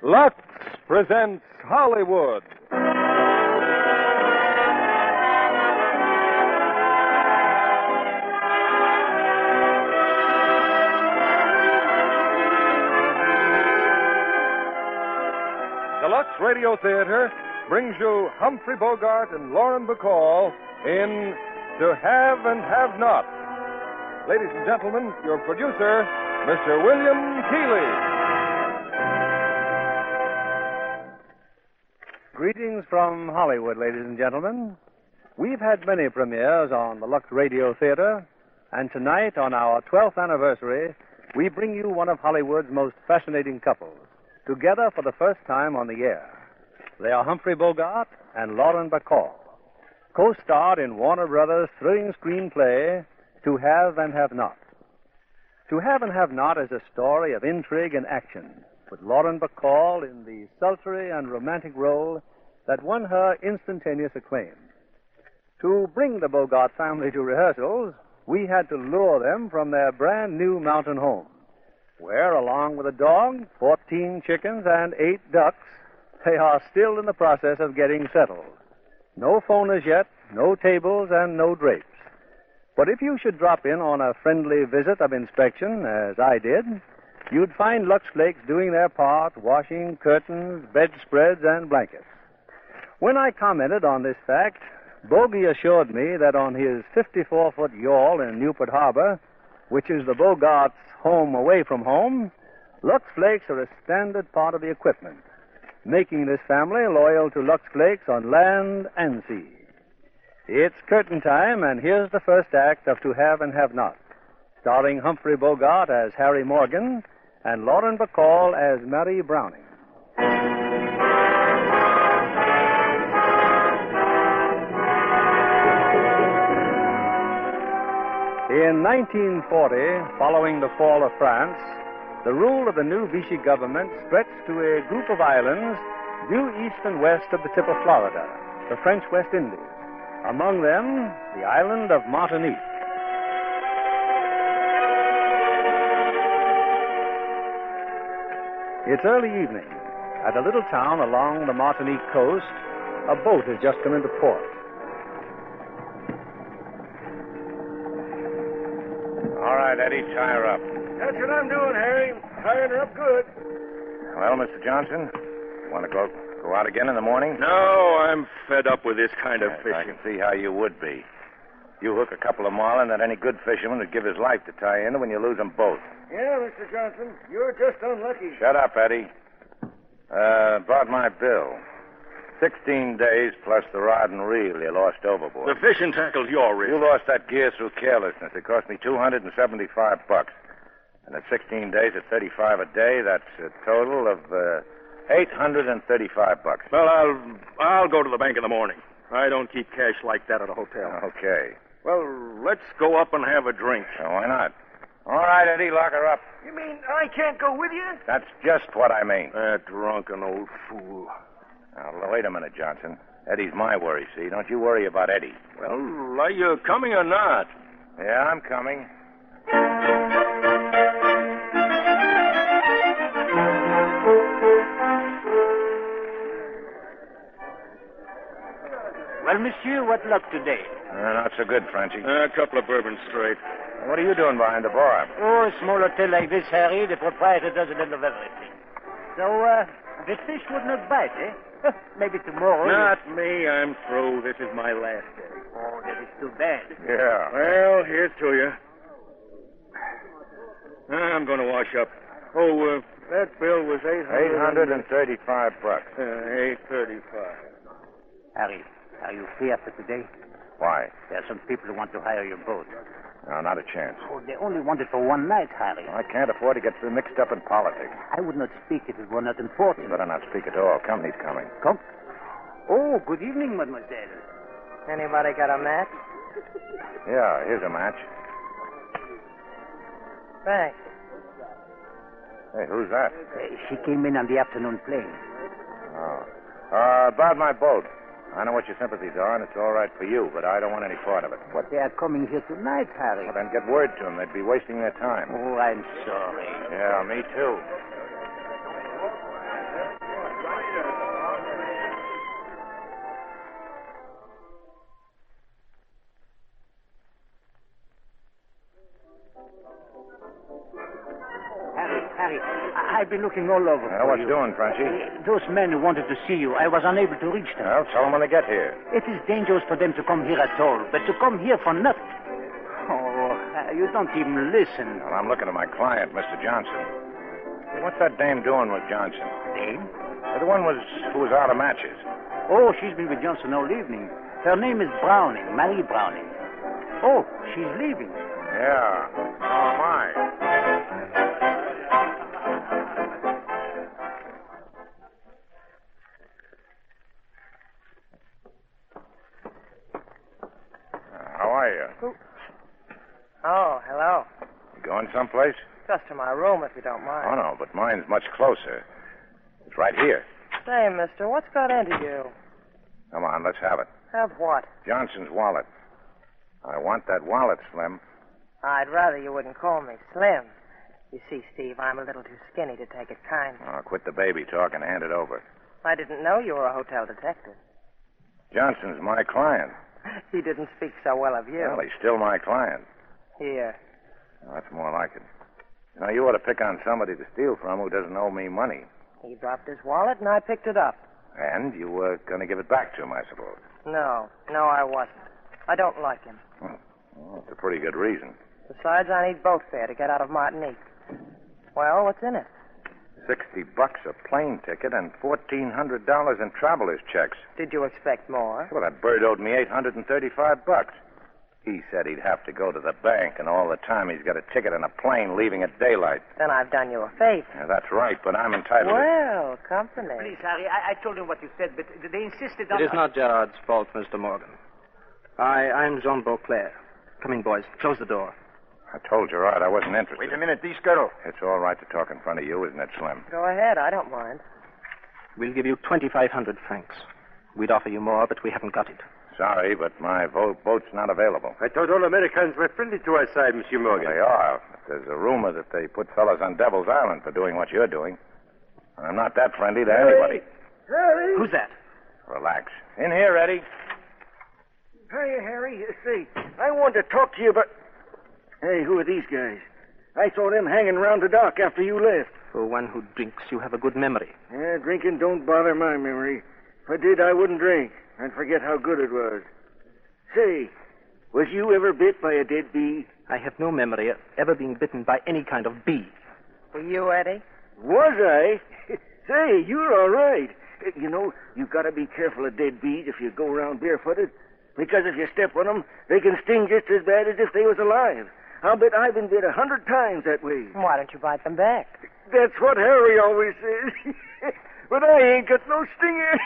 Lux presents Hollywood. The Lux Radio Theater brings you Humphrey Bogart and Lauren Bacall in To Have and Have Not. Ladies and gentlemen, your producer, Mr. William Keighley. Greetings from Hollywood, ladies and gentlemen. We've had many premieres on the Lux Radio Theater, and tonight, on our 12th anniversary, we bring you one of Hollywood's most fascinating couples, together for the first time on the air. They are Humphrey Bogart and Lauren Bacall, co-starred in Warner Brothers' thrilling screenplay, To Have and Have Not. To Have and Have Not is a story of intrigue and action, with Lauren Bacall in the sultry and romantic role that won her instantaneous acclaim. To bring the Bogart family to rehearsals, we had to lure them from their brand new mountain home, where, along with a dog, 14 chickens, and 8 ducks, they are still in the process of getting settled. No phone as yet, no tables, and no drapes. But if you should drop in on a friendly visit of inspection, as I did, you'd find Lux Flakes doing their part, washing curtains, bedspreads, and blankets. When I commented on this fact, Bogey assured me that on his 54-foot yawl in Newport Harbor, which is the Bogart's home away from home, Lux Flakes are a standard part of the equipment, making this family loyal to Lux Flakes on land and sea. It's curtain time, and here's the first act of To Have and Have Not, starring Humphrey Bogart as Harry Morgan and Lauren Bacall as Mary Browning. In 1940, following the fall of France, the rule of the new Vichy government stretched to a group of islands due east and west of the tip of Florida, the French West Indies. Among them, the island of Martinique. It's early evening. At a little town along the Martinique coast, a boat has just come into port. All right, Eddie, tie her up. That's what I'm doing, Harry. Tying her up good. Well, Mr. Johnson, want to go out again in the morning? No, I'm fed up with this kind of Yes, I fishing. can see how you would be. You hook a couple of marlin that any good fisherman would give his life to tie in when you lose them both. Yeah, Mr. Johnson, you're just unlucky. Shut up, Eddie. About my bill. 16 days plus the rod and reel you lost overboard. The fishing tackle's your risk. You lost that gear through carelessness. It cost me $275. And at 16 days at 35 a day, that's a total of $835. Well, I'll go to the bank in the morning. I don't keep cash like that at a hotel. Okay. Well, let's go up and have a drink. Why not? All right, Eddie, lock her up. You mean I can't go with you? That's just what I mean. That drunken old fool. Now, wait a minute, Johnson. Eddie's my worry, see? Don't you worry about Eddie. Well, are you coming or not? Yeah, I'm coming. Well, monsieur, what luck today? Not so good, Frenchy. A couple of bourbons straight. What are you doing behind the bar? Oh, a small hotel like this, Harry, the proprietor does a little of everything. So, the fish would not bite, eh? Maybe tomorrow. Not me. I'm through. This is my last day. Oh, that is too bad. Yeah. Well, here's to you. I'm going to wash up. Oh, that bill was $835. $835. Harry, are you fair for today? Why? There are some people who want to hire your boat. No, not a chance. Oh, they only want it for one night, Harry. I can't afford to get mixed up in politics. I would not speak if it were not important. You better not speak at all. Company's coming. Come. Oh, good evening, mademoiselle. Anybody got a match? Yeah, here's a match. Thanks. Hey, who's that? She came in on the afternoon plane. Oh. About my boat. I know what your sympathies are, and it's all right for you, but I don't want any part of it. But they are coming here tonight, Harry. Well, then get word to them. They'd be wasting their time. Oh, I'm sorry. Yeah, me too. I've been looking all over for What's you. doing, Frenchy? Those men who wanted to see you, I was unable to reach them. Well, tell them when they get here. It is dangerous for them to come here at all, but to come here for nothing. Oh, you don't even listen. Well, I'm looking at my client, Mr. Johnson. What's that dame doing with Johnson? Dame? The one who was out of matches. Oh, she's been with Johnson all evening. Her name is Browning, Marie Browning. Oh, she's leaving. Yeah, so am I. How are you? Oh, hello. You going someplace? Just to my room, if you don't mind. Oh, no, but mine's much closer. It's right here. Say, mister, what's got into you? Come on, let's have it. Have what? Johnson's wallet. I want that wallet, Slim. I'd rather you wouldn't call me Slim. You see, Steve, I'm a little too skinny to take it kindly. Oh, quit the baby talk and hand it over. I didn't know you were a hotel detective. Johnson's my client. He didn't speak so well of you. Well, he's still my client. Here. Well, that's more like it. You know, you ought to pick on somebody to steal from who doesn't owe me money. He dropped his wallet, and I picked it up. And you were going to give it back to him, I suppose. No, I wasn't. I don't like him. Well, that's a pretty good reason. Besides, I need boat fare to get out of Martinique. Well, what's in it? $60 a plane ticket and $1,400 in traveler's checks. Did you expect more? Well, that bird owed me $835. He said he'd have to go to the bank, and all the time he's got a ticket and a plane leaving at daylight. Then I've done you a favor. Yeah, that's right, but I'm entitled Well, company. Please, Harry, I told him what you said, but they insisted on... It is not Gerard's fault, Mr. Morgan. I'm Jean Beauclair. Come in, boys. Close the door. I told Gerard I wasn't interested. Wait a minute, D-Scuttle. It's all right to talk in front of you, isn't it, Slim? Go ahead, I don't mind. We'll give you 2,500 francs. We'd offer you more, but we haven't got it. Sorry, but my boat's not available. I thought all Americans were friendly to our side, Monsieur Morgan. They are. But there's a rumor that they put fellas on Devil's Island for doing what you're doing. And I'm not that friendly to anybody. Harry! Who's that? Relax. In here, Eddie. Hey, Harry, see, I wanted to talk to you about... Hey, who are these guys? I saw them hanging around the dock after you left. For one who drinks, you have a good memory. Yeah, drinking don't bother my memory. If I did, I wouldn't drink. I'd forget how good it was. Say, was you ever bit by a dead bee? I have no memory of ever being bitten by any kind of bee. Were you, Eddie? Was I? Say, you're all right. You know, you've got to be careful of dead bees if you go around barefooted. Because if you step on them, they can sting just as bad as if they was alive. I'll bet I've been bit 100 times that way. Why don't you bite them back? That's what Harry always says. But I ain't got no stinger.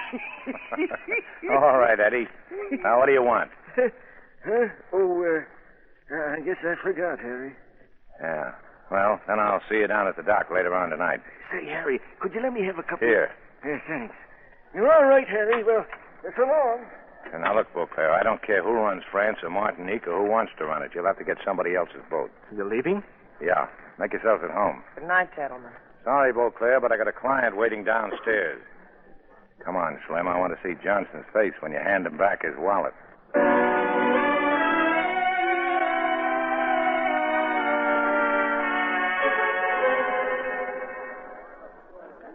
All right, Eddie. Now, what do you want? Huh? Oh, I guess I forgot, Harry. Yeah. Well, then I'll see you down at the dock later on tonight. Say, Harry, could you let me have a couple... Here. Thanks. You're all right, Harry. Well, so long. And now, look, Beauclair, I don't care who runs France or Martinique or who wants to run it. You'll have to get somebody else's boat. You're leaving? Yeah. Make yourselves at home. Good night, gentlemen. Sorry, Beauclair, but I got a client waiting downstairs. Come on, Slim. I want to see Johnson's face when you hand him back his wallet.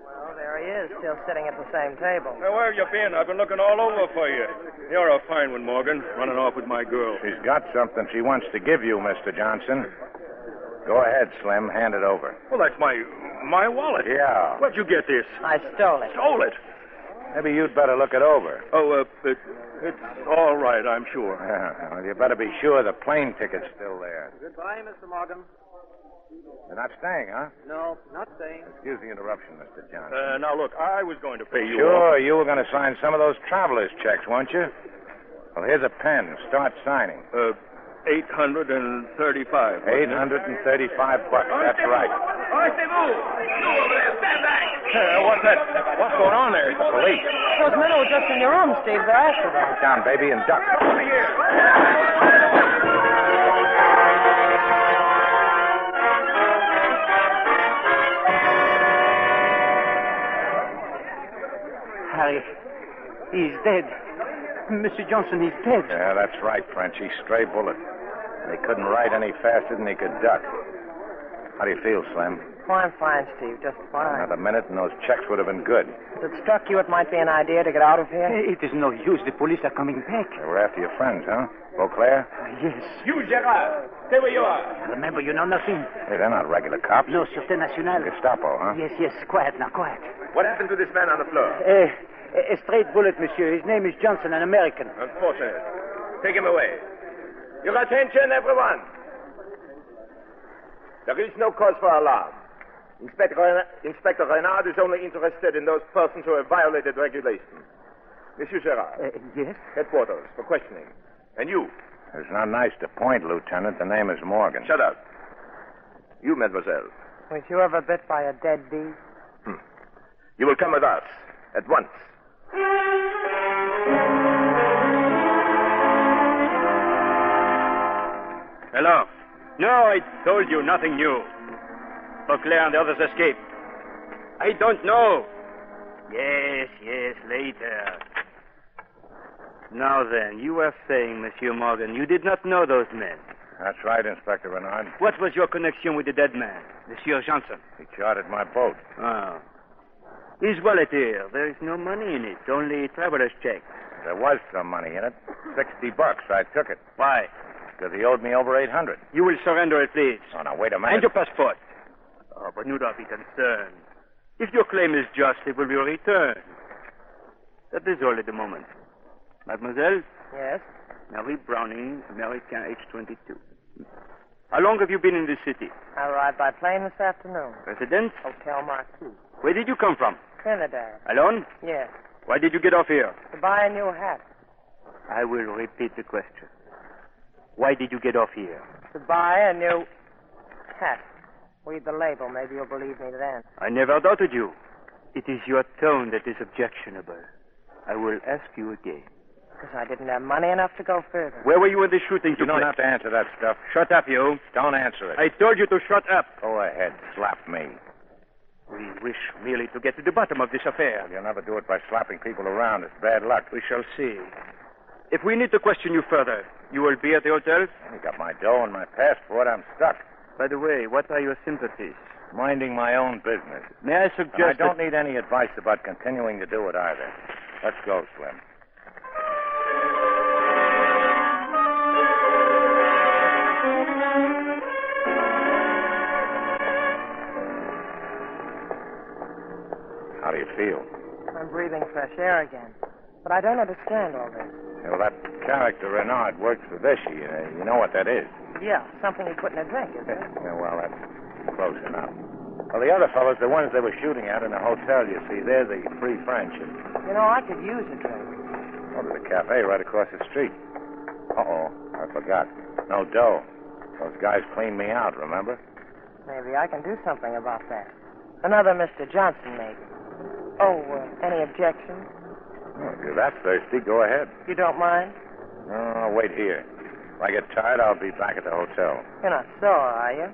Well, there he is, still sitting at the same table. Now, where have you been? I've been looking all over for you. You're a fine one, Morgan, running off with my girl. She's got something she wants to give you, Mr. Johnson. Go ahead, Slim. Hand it over. Well, that's my wallet. Yeah. Where'd you get this? I stole it. Stole it. Maybe you'd better look it over. Oh, it's all right, I'm sure. Well, you better be sure the plane ticket's still there. Goodbye, Mr. Morgan. You're not staying, huh? No, not staying. Excuse the interruption, Mr. Johnson. Now, look, I was going to pay you Sure, off. you were going to sign some of those traveler's checks, weren't you? Well, here's a pen. Start signing. $835. $835. That's right. Stand back. What's that? What's going on there? The police. Those men were just in your room, Steve. They're after them. Sit down, baby, and duck. Harry, he's dead. Mr. Johnson, he's dead. Yeah, that's right, Frenchy. Stray bullet. They couldn't ride any faster than he could duck. How do you feel, Slim? Oh, I'm fine, Steve. Just fine. Another minute and those checks would have been good. Has it struck you it might be an idea to get out of here? It is no use. The police are coming back. They were after your friends, huh? Beauclair? Yes. You, Gerard. Stay where you are. Remember, you know nothing. Hey, they're not regular cops. No, Sûreté Nationale. Gestapo, huh? Yes. Quiet now, quiet. What happened to this man on the floor? A straight bullet, monsieur. His name is Johnson, an American. Unfortunate. Take him away. Your attention, everyone. There is no cause for alarm. Inspector Renard is only interested in those persons who have violated regulations. Monsieur Gerard. Yes? Headquarters for questioning. And you? It's not nice to point, Lieutenant. The name is Morgan. Shut up. You, mademoiselle. Was you ever bit by a dead bee? You will come with us at once. Hello. No, I told you nothing new. Bacall and the others escaped. I don't know. Yes, later. Now then, you were saying, Monsieur Morgan, you did not know those men. That's right, Inspector Renard. What was your connection with the dead man, Monsieur Johnson? He chartered my boat. Oh. His wallet here. There is no money in it, only traveler's check. There was some money in it. $60. I took it. Why? Because he owed me over $800. You will surrender it, please. Oh, now, wait a minute. And your passport. Oh, but do not be concerned. If your claim is just, it will be returned. That is all at the moment. Mademoiselle? Yes? Mary Browning, American, age 22. How long have you been in this city? I arrived by plane this afternoon. Residence? Hotel Marquis. Where did you come from? Trinidad. Alone? Yes. Why did you get off here? To buy a new hat. I will repeat the question. Why did you get off here? To buy a new hat. Read the label. Maybe you'll believe me then. I never doubted you. It is your tone that is objectionable. I will ask you again. Because I didn't have money enough to go further. Where were you when the shooting You took don't place? have to answer that stuff. Shut up, you. Don't answer it. I told you to shut up. Go ahead. Slap me. We wish merely to get to the bottom of this affair. Well, you'll never do it by slapping people around. It's bad luck. We shall see. If we need to question you further, you will be at the hotel? I got my dough and my passport. I'm stuck. By the way, what are your sympathies? Minding my own business. May I suggest And I don't need any advice about continuing to do it either. Let's go, Slim. How do you feel? I'm breathing fresh air again. But I don't understand all this. Well, that character Renard works for Vichy. You know what that is? Yeah, something he put in a drink, isn't it? Yeah, well, that's close enough. Well, the other fellows, the ones they were shooting at in the hotel, you see, they're the free French. You know, I could use a drink. Oh, there's a cafe right across the street. Uh-oh, I forgot. No dough. Those guys cleaned me out, remember? Maybe I can do something about that. Another Mr. Johnson, maybe. Oh, any objections? Oh, if you're that thirsty, go ahead. You don't mind? No, I'll wait here. If I get tired, I'll be back at the hotel. You're not sore, are you?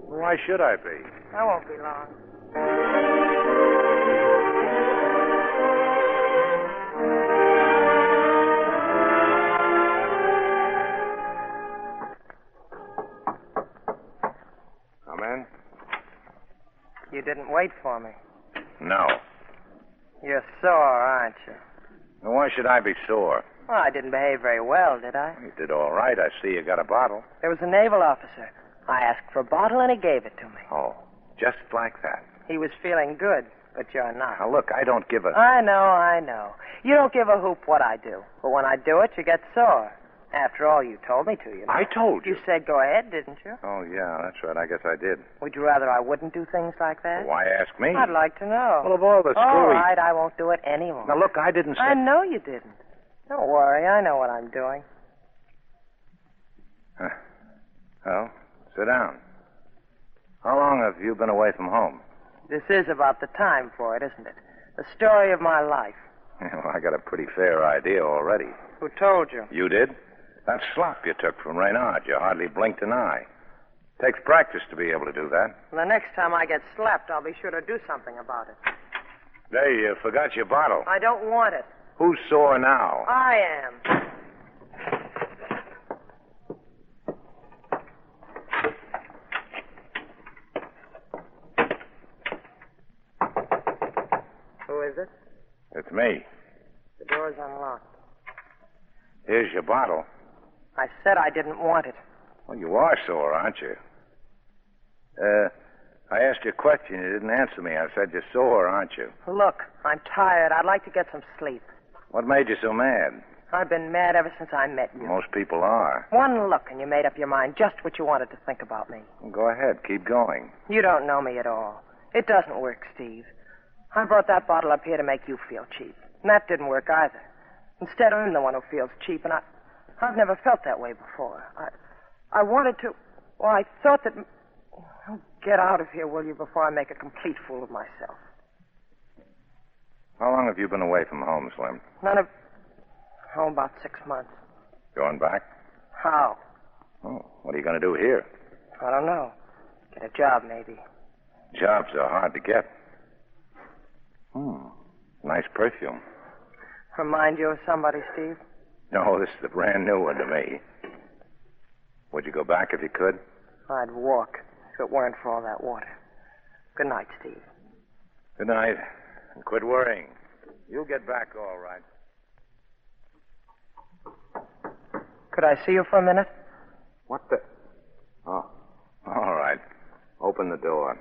Why should I be? I won't be long. Come in? You didn't wait for me. No. You're sore, aren't you? Well, why should I be sore? Well, I didn't behave very well, did I? You did all right. I see you got a bottle. There was a naval officer. I asked for a bottle, and he gave it to me. Oh, just like that. He was feeling good, but you're not. Now, look, I don't give a... I know. You don't give a hoop what I do. But when I do it, you get sore. After all, you told me to, you know. I told you. You said go ahead, didn't you? Oh, yeah, that's right. I guess I did. Would you rather I wouldn't do things like that? Why ask me? I'd like to know. Well, of all the All screwy... right, I won't do it anymore. Now, look, I didn't say... I know you didn't. Don't worry, I know what I'm doing. Well, sit down. How long have you been away from home? This is about the time for it, isn't it? The story of my life. Well, I got a pretty fair idea already. Who told you? You did? That slop you took from Reynard, you hardly blinked an eye. Takes practice to be able to do that. The next time I get slapped, I'll be sure to do something about it. There, you forgot your bottle. I don't want it. Who's sore now? I am. Who is it? It's me. The door's unlocked. Here's your bottle. I said I didn't want it. Well, you are sore, aren't you? I asked you a question. You didn't answer me. I said you're sore, aren't you? Look, I'm tired. I'd like to get some sleep. What made you so mad? I've been mad ever since I met you. Most people are. One look and you made up your mind just what you wanted to think about me. Well, go ahead. Keep going. You don't know me at all. It doesn't work, Steve. I brought that bottle up here to make you feel cheap. And that didn't work either. Instead, I'm the one who feels cheap, and I've never felt that way before. I wanted to... Well, I thought that... Oh, get out of here, will you, before I make a complete fool of myself. How long have you been away from home, Slim? About 6 months. Going back? How? Oh, what are you going to do here? I don't know. Get a job, maybe. Jobs are hard to get. Nice perfume. Remind you of somebody, Steve? No, this is a brand new one to me. Would you go back if you could? I'd walk if it weren't for all that water. Good night, Steve. Good night. And quit worrying. You'll get back all right. Could I see you for a minute? What the... Oh, all right. Open the door.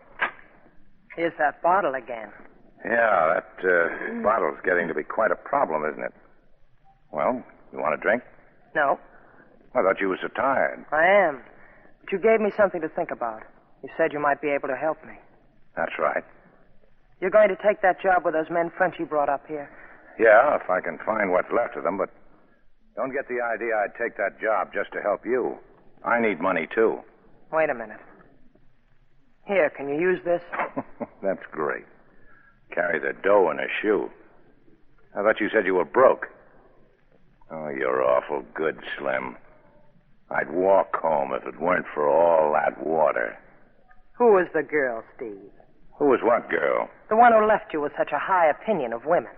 Here's that bottle again. Yeah, that bottle's getting to be quite a problem, isn't it? Well, you want a drink? No. I thought you were so tired. I am. But you gave me something to think about. You said you might be able to help me. That's right. You're going to take that job with those men Frenchy brought up here? Yeah, if I can find what's left of them, but don't get the idea I'd take that job just to help you. I need money, too. Wait a minute. Here, can you use this? That's great. Carry the dough in a shoe. I thought you said you were broke. Oh, you're awful good, Slim. I'd walk home if it weren't for all that water. Who was the girl, Steve? Who was what girl? The one who left you with such a high opinion of women.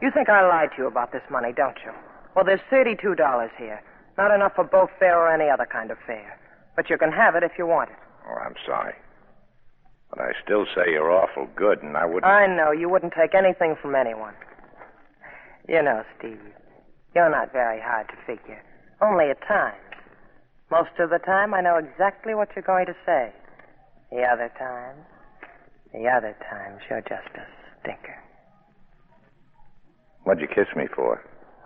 You think I lied to you about this money, don't you? Well, there's $32 here. Not enough for boat fare or any other kind of fare. But you can have it if you want it. Oh, I'm sorry. But I still say you're awful good, and I wouldn't... I know. You wouldn't take anything from anyone. You know, Steve, you're not very hard to figure. Only at times. Most of the time, I know exactly what you're going to say. The other times, you're just a stinker. What'd you kiss me for?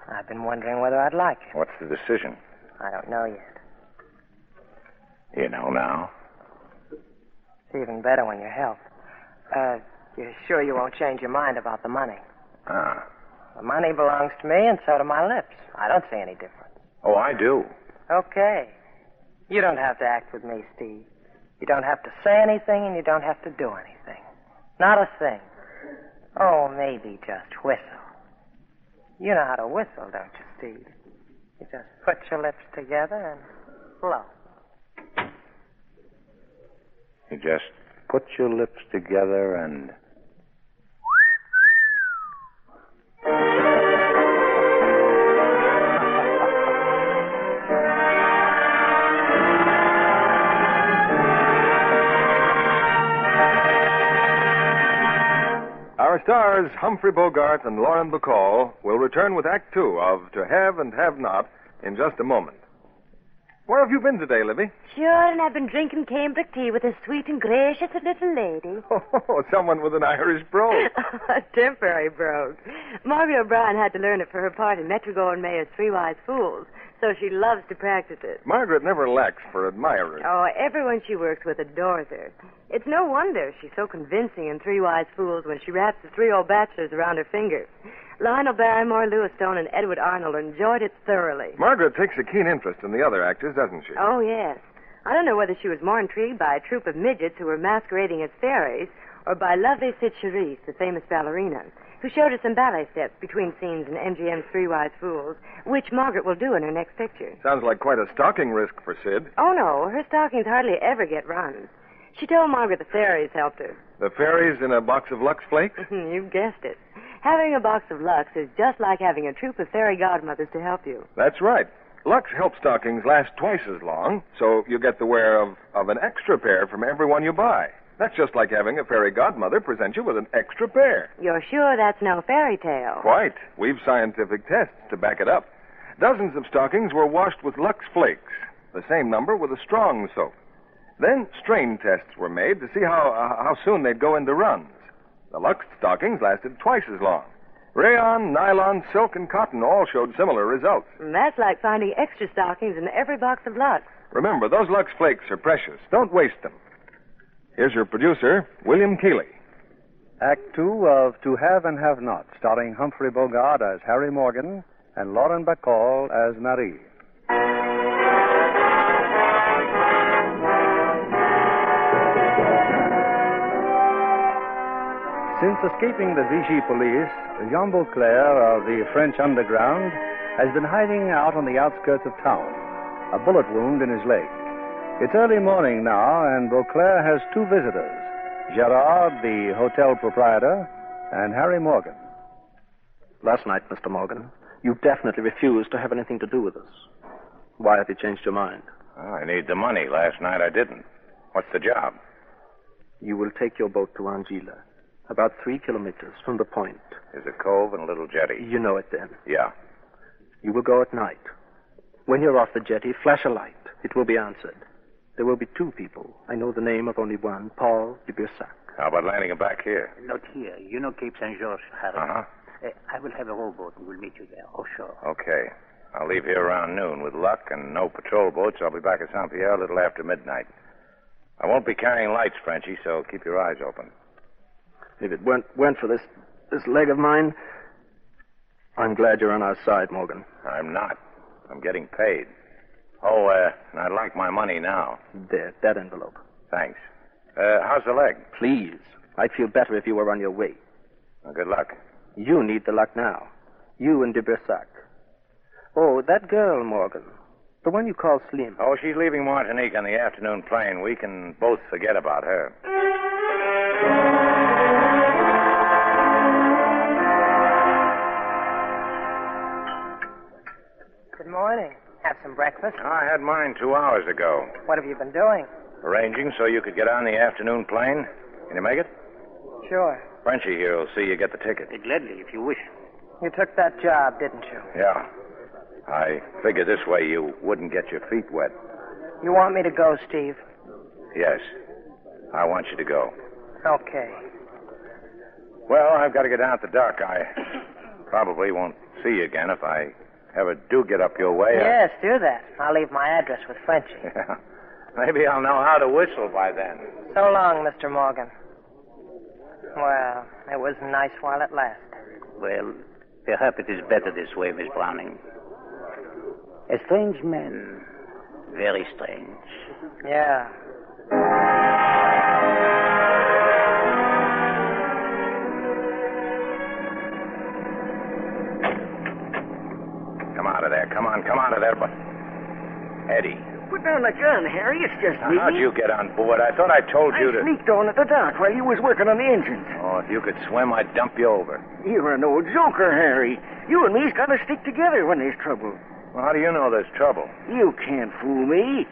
I've been wondering whether I'd like it. What's the decision? I don't know yet. You know now. It's even better when you help. You're sure you won't change your mind about the money? Ah. The money belongs to me, and so do my lips. I don't see any difference. Oh, I do. Okay. You don't have to act with me, Steve. You don't have to say anything, and you don't have to do anything. Not a thing. Oh, maybe just whistle. You know how to whistle, don't you, Steve? You just put your lips together and blow. You just put your lips together and... Our stars, Humphrey Bogart and Lauren Bacall, will return with Act Two of To Have and Have Not in just a moment. Where have you been today, Libby? Sure, and I've been drinking cambric tea with a sweet and gracious little lady. Oh, someone with an Irish brogue. A temporary brogue. Margaret O'Brien had to learn it for her part in Metro-Goldwyn-Mayer's Three Wise Fools, so she loves to practice it. Margaret never lacks for admirers. Oh, everyone she works with adores her. It's no wonder she's so convincing in Three Wise Fools when she wraps the three old bachelors around her finger. Lionel Barrymore, Louis Stone, and Edward Arnold enjoyed it thoroughly. Margaret takes a keen interest in the other actors, doesn't she? Oh, yes. I don't know whether she was more intrigued by a troupe of midgets who were masquerading as fairies or by lovely Sid Charisse, the famous ballerina, who showed us some ballet steps between scenes in MGM's Three Wise Fools, which Margaret will do in her next picture. Sounds like quite a stalking risk for Sid. Oh, no. Her stockings hardly ever get runs. She told Margaret the fairies helped her. The fairies in a box of Lux Flakes? You guessed it. Having a box of Lux is just like having a troop of fairy godmothers to help you. That's right. Lux Help stockings last twice as long, so you get the wear of an extra pair from every one you buy. That's just like having a fairy godmother present you with an extra pair. You're sure that's no fairy tale? Quite. We've scientific tests to back it up. Dozens of stockings were washed with Lux Flakes, the same number with a strong soap. Then strain tests were made to see how soon they'd go into runs. The Lux stockings lasted twice as long. Rayon, nylon, silk, and cotton all showed similar results. That's like finding extra stockings in every box of Lux. Remember, those Lux Flakes are precious. Don't waste them. Here's your producer, William Keeley. Act 2 of To Have and Have Not, starring Humphrey Bogart as Harry Morgan and Lauren Bacall as Marie. Since escaping the Vichy police, Jean Beauclair of the French underground has been hiding out on the outskirts of town, a bullet wound in his leg. It's early morning now, and Beauclair has two visitors, Gerard, the hotel proprietor, and Harry Morgan. Last night, Mr. Morgan, you definitely refused to have anything to do with us. Why have you changed your mind? I need the money. Last night I didn't. What's the job? You will take your boat to Anguilla, about 3 kilometers from the point. There's a cove and a little jetty. You know it then. Yeah. You will go at night. When you're off the jetty, flash a light. It will be answered. There will be 2 people. I know the name of only one, Paul de Bursac. How about landing him back here? Not here. You know Cape St. George, Harry. Uh-huh. I will have a rowboat and we'll meet you there, offshore. Okay. I'll leave here around noon. With luck and no patrol boats, I'll be back at Saint-Pierre a little after midnight. I won't be carrying lights, Frenchie, so keep your eyes open. If it weren't for this leg of mine, I'm glad you're on our side, Morgan. I'm not. I'm getting paid. Oh, and I'd like my money now. There, that envelope. Thanks. How's the leg? Please. I'd feel better if you were on your way. Well, good luck. You need the luck now. You and de Bursac. Oh, that girl, Morgan. The one you call Slim. Oh, she's leaving Martinique on the afternoon plane. We can both forget about her. Good morning. Have some breakfast? I had mine 2 hours ago. What have you been doing? Arranging so you could get on the afternoon plane. Can you make it? Sure. Frenchie here will see you get the ticket. Gladly, if you wish. You took that job, didn't you? Yeah. I figured this way you wouldn't get your feet wet. You want me to go, Steve? Yes. I want you to go. Okay. Well, I've got to get down at the dock. I probably won't see you again if I ever do get up your way. Yes, do that. I'll leave my address with Frenchie. Yeah. Maybe I'll know how to whistle by then. So long, Mr. Morgan. Well, it was nice while it lasted. Well, perhaps it is better this way, Miss Browning. A strange man. Very strange. Yeah. Come out of there. Come out of there. But Eddie. Put down the gun, Harry. It's just me. How'd you get on board? I thought I told you to... I sneaked on at the dock while you was working on the engines. Oh, if you could swim, I'd dump you over. You're an old joker, Harry. You and me's got to stick together when there's trouble. Well, how do you know there's trouble? You can't fool me.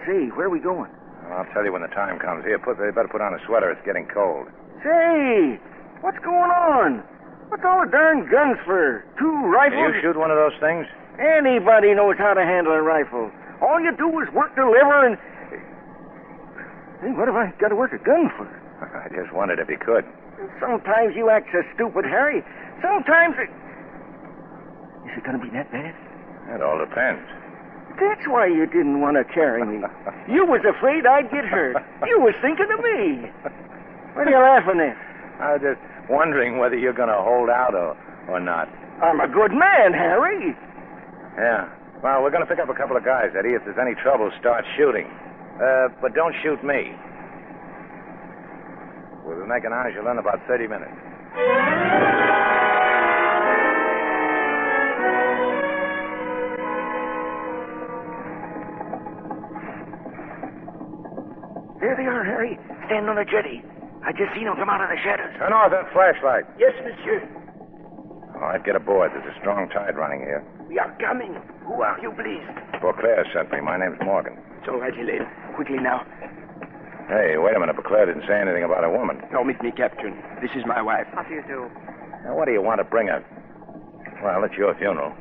Say, where are we going? Well, I'll tell you when the time comes. Here, you better put on a sweater. It's getting cold. Say, what's going on? What's all the darn guns for? 2 rifles? Can you shoot one of those things? Anybody knows how to handle a rifle. All you do is work, deliver, and... Hey, what have I got to work a gun for? I just wondered if you could. Sometimes you act so stupid, Harry. Sometimes it... Is it going to be that bad? It all depends. That's why you didn't want to carry me. You was afraid I'd get hurt. You was thinking of me. What are you laughing at? I was just wondering whether you're going to hold out or not. I'm a good man, Harry. Yeah. Well, we're going to pick up a couple of guys, Eddie. If there's any trouble, start shooting. But don't shoot me. We'll be making Angela in about 30 minutes. There they are, Harry. Standing on the jetty. I just seen them come out of the shadows. Turn off that flashlight. Yes, monsieur. All right, get aboard. There's a strong tide running here. We are coming. Who are you, please? Beauclair sent me. My name's Morgan. It's all right, Elaine. Quickly now. Hey, wait a minute. Bacall didn't say anything about a woman. No, meet me, Captain. This is my wife. How do you do? Now, what do you want to bring her? Well, it's your funeral.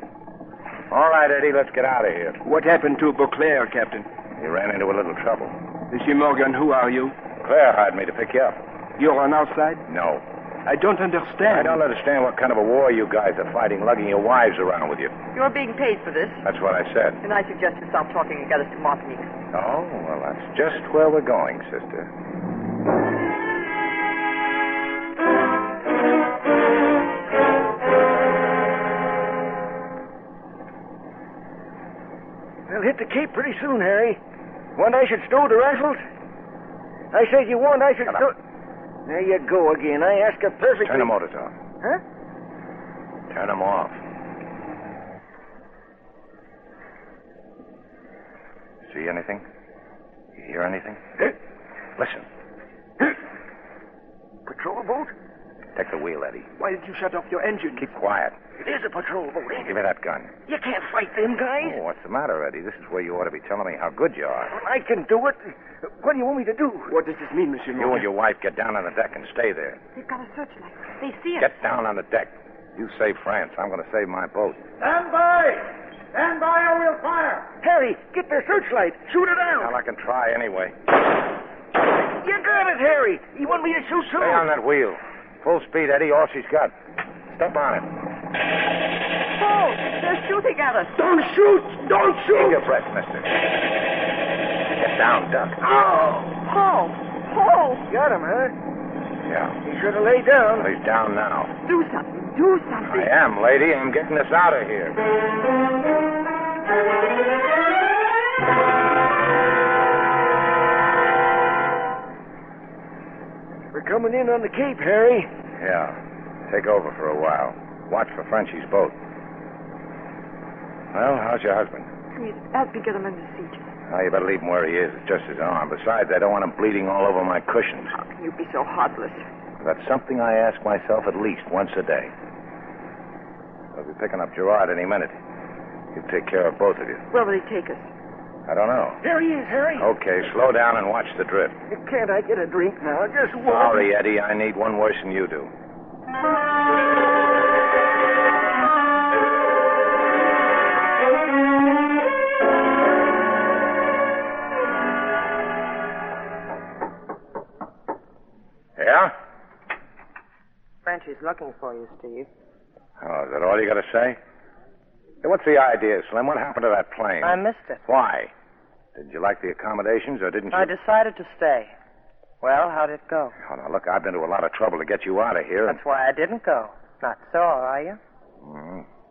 All right, Eddie, let's get out of here. What happened to Beauclair, Captain? He ran into a little trouble. Monsieur Morgan, who are you? Claire hired me to pick you up. You're on outside? No. I don't understand. I don't understand what kind of a war you guys are fighting, lugging your wives around with you. You're being paid for this, That's what I said. and I suggest you stop talking and get us to Martinique. Oh, well, that's just where we're going, sister. We'll hit the Cape pretty soon, Harry. Want I should stow the rifles? I said you want I should stow... There you go again. I ask her perfectly... Turn the motors off. Huh? Turn them off. See anything? You hear anything? Listen. Patrol boat? Take the wheel, Eddie. Why did you shut off your engine? Keep quiet. It is a patrol boat, ain't Give it? me that gun. You can't fight them guys. Oh, what's the matter, Eddie? This is where you ought to be telling me how good you are. I can do it. What do you want me to do? What does this mean, Monsieur You Morgan? and your wife get down on the deck and stay there. They've got a searchlight. They see us. Get down on the deck. You save France. I'm going to save my boat. Stand by! Stand by or we'll fire! Harry, get their searchlight. Shoot it Well, out. I can try anyway. You got it, Harry. You want me to shoot too? Stay on that wheel. Full speed, Eddie. All she's got. Step on it. Oh, they're shooting at us. Don't shoot! Don't Keep shoot! your breath, mister. Get down, Duck. Paul! Paul! Got him, huh? Yeah. He should have laid down. Well, he's down now. Do something. Do something. I am, lady. I'm getting us out of here. We're coming in on the Cape, Harry. Yeah. Take over for a while. Watch for Frenchie's boat. Well, how's your husband? Please, help me get him in the seat. Oh, you better leave him where he is. It's just his arm. Besides, I don't want him bleeding all over my cushions. How can you be so heartless? That's something I ask myself at least once a day. We'll be picking up Gerard any minute. He'll take care of both of you. Where will he take us? I don't know. There he is, Harry. Okay, slow down and watch the drift. Can't I get a drink now? Just one. Sorry, Eddie. I need one worse than you do. Yeah? Frenchie's looking for you, Steve. Oh, is that all you got to say? Hey, what's the idea, Slim? What happened to that plane? I missed it. Why? Did you like the accommodations, or didn't you? I decided to stay. Well, how'd it go? Oh, now, look, I've been to a lot of trouble to get you out of here. That's why I didn't go. Not sore, are you?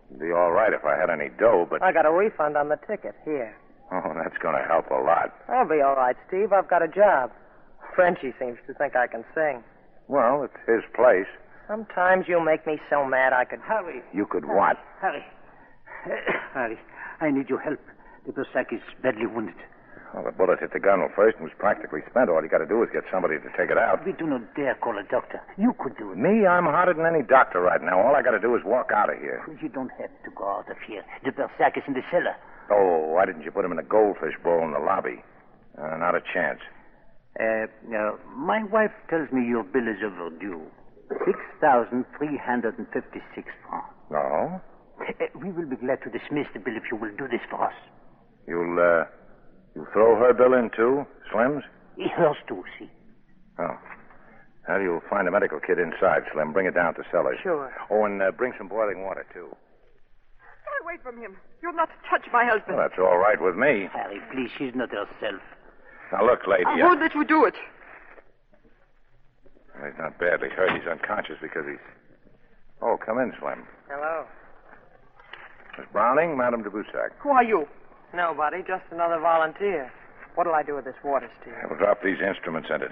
It'd be all right if I had any dough, but... I got a refund on the ticket. Here. Oh, that's going to help a lot. I'll be all right, Steve. I've got a job. Frenchie seems to think I can sing. Well, it's his place. Sometimes you make me so mad I could... Harry. You could what? Harry. Harry, I need your help. The Berserk is badly wounded. Well, the bullet hit the gun first and was practically spent. All you got to do is get somebody to take it out. We do not dare call a doctor. You could do it. Me? I'm hotter than any doctor right now. All I got to do is walk out of here. You don't have to go out of here. The Berserk is in the cellar. Oh, why didn't you put him in a goldfish bowl in the lobby? Not a chance. My wife tells me your bill is overdue. 6,356 francs. No? We will be glad to dismiss the bill if you will do this for us. You'll throw her bill in, too? Slim's? Yours too, see. Oh. Well, you'll find a medical kit inside, Slim. Bring it down to cellars. Sure. Oh, and bring some boiling water, too. Stay away from him. You'll not touch my husband. Well, that's all right with me. Harry, please, she's not herself. Now, look, lady. I won't let you do it. Well, he's not badly hurt. He's unconscious because he's... Oh, come in, Slim. Hello. Miss Browning, Madame de Boussac. Who are you? Nobody, just another volunteer. What'll I do with this water, Steve? We'll drop these instruments in it.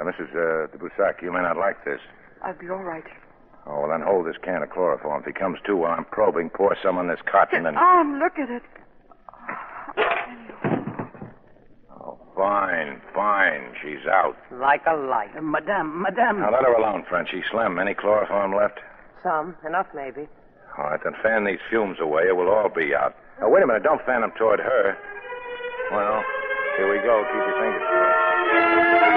Mrs. de Boussac, you may not like this. I'll be all right. Oh, well, then hold this can of chloroform. If he comes to while I'm probing, pour some on this cotton and... Look at it. Oh, fine. She's out. Like a light. Madame. Now, let her alone, Frenchie. Slim, any chloroform left? Some. Enough, maybe. All right, then fan these fumes away or we'll all be out. Now, wait a minute. Don't fan them toward her. Well, here we go. Keep your fingers crossed.